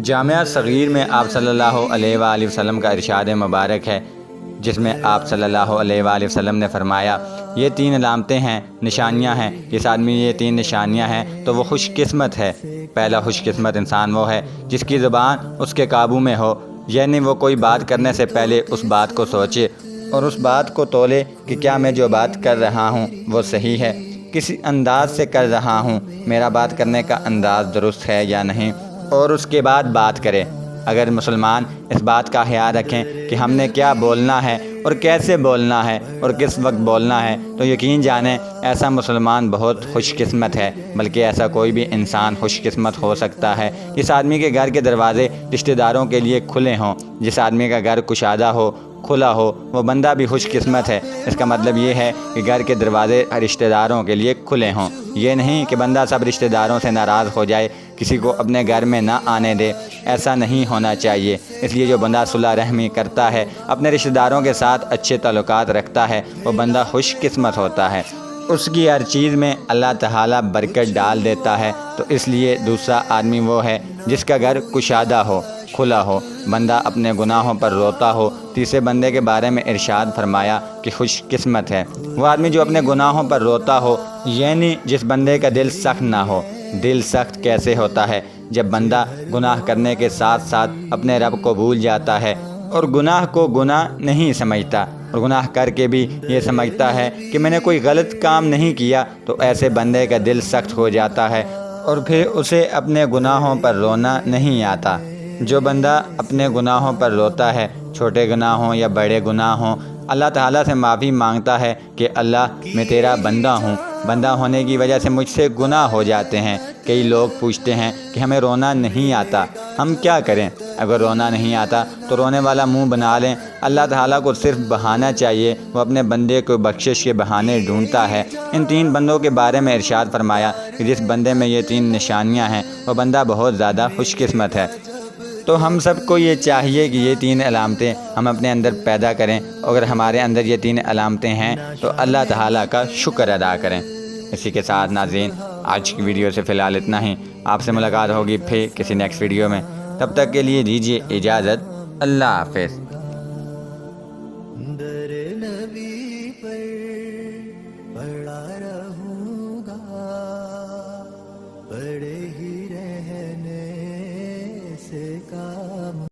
جامعہ صغیر میں آپ صلی اللہ علیہ وآلہ وسلم کا ارشاد مبارک ہے، جس میں آپ صلی اللہ علیہ وآلہ وسلم نے فرمایا، یہ 3 علامتیں ہیں، نشانیاں ہیں، جس آدمی یہ 3 نشانیاں ہیں تو وہ خوش قسمت ہے۔ پہلا خوش قسمت انسان وہ ہے جس کی زبان اس کے قابو میں ہو، یعنی وہ کوئی بات کرنے سے پہلے اس بات کو سوچے اور اس بات کو تولے کہ کیا میں جو بات کر رہا ہوں وہ صحیح ہے، کسی انداز سے کر رہا ہوں، میرا بات کرنے کا انداز درست ہے یا نہیں، اور اس کے بعد بات کرے۔ اگر مسلمان اس بات کا خیال رکھیں کہ ہم نے کیا بولنا ہے اور کیسے بولنا ہے اور کس وقت بولنا ہے، تو یقین جانیں ایسا مسلمان بہت خوش قسمت ہے، بلکہ ایسا کوئی بھی انسان خوش قسمت ہو سکتا ہے جس آدمی کے گھر کے دروازے رشتہ داروں کے لیے کھلے ہوں، جس آدمی کا گھر کشادہ ہو، کھلا ہو، وہ بندہ بھی خوش قسمت ہے۔ اس کا مطلب یہ ہے کہ گھر کے دروازے رشتہ داروں کے لیے کھلے ہوں، یہ نہیں کہ بندہ سب رشتہ داروں سے ناراض ہو جائے، کسی کو اپنے گھر میں نہ آنے دے، ایسا نہیں ہونا چاہیے۔ اس لیے جو بندہ صلح رحمی کرتا ہے، اپنے رشتہ داروں کے ساتھ اچھے تعلقات رکھتا ہے، وہ بندہ خوش قسمت ہوتا ہے، اس کی ہر چیز میں اللہ تعالیٰ برکت ڈال دیتا ہے۔ تو اس لیے دوسرا آدمی وہ ہے جس کا گھر کشادہ ہو، کھلا ہو، بندہ اپنے گناہوں پر روتا ہو۔ تیسرے بندے کے بارے میں ارشاد فرمایا کہ خوش قسمت ہے وہ آدمی جو اپنے گناہوں پر روتا ہو، یعنی جس بندے کا دل سخت نہ ہو۔ دل سخت کیسے ہوتا ہے؟ جب بندہ گناہ کرنے کے ساتھ ساتھ اپنے رب کو بھول جاتا ہے اور گناہ کو گناہ نہیں سمجھتا، اور گناہ کر کے بھی یہ سمجھتا ہے کہ میں نے کوئی غلط کام نہیں کیا، تو ایسے بندے کا دل سخت ہو جاتا ہے اور پھر اسے اپنے گناہوں پر رونا نہیں آتا۔ جو بندہ اپنے گناہوں پر روتا ہے، چھوٹے گناہ ہوں یا بڑے گناہ ہوں، اللہ تعالیٰ سے معافی مانگتا ہے کہ اللہ میں تیرا بندہ ہوں، بندہ ہونے کی وجہ سے مجھ سے گناہ ہو جاتے ہیں۔ کئی لوگ پوچھتے ہیں کہ ہمیں رونا نہیں آتا، ہم کیا کریں؟ اگر رونا نہیں آتا تو رونے والا منہ بنا لیں۔ اللہ تعالیٰ کو صرف بہانہ چاہیے، وہ اپنے بندے کو بخشش کے بہانے ڈھونڈتا ہے۔ ان 3 بندوں کے بارے میں ارشاد فرمایا کہ جس بندے میں یہ 3 نشانیاں ہیں وہ بندہ بہت زیادہ خوش قسمت ہے۔ تو ہم سب کو یہ چاہیے کہ یہ 3 علامتیں ہم اپنے اندر پیدا کریں، اگر ہمارے اندر یہ 3 علامتیں ہیں تو اللہ تعالیٰ کا شکر ادا کریں۔ اسی کے ساتھ ناظرین، آج کی ویڈیو سے فی الحال اتنا ہی۔ آپ سے ملاقات ہوگی پھر کسی نیکسٹ ویڈیو میں، تب تک کے لیے دیجیے اجازت۔ اللہ حافظ۔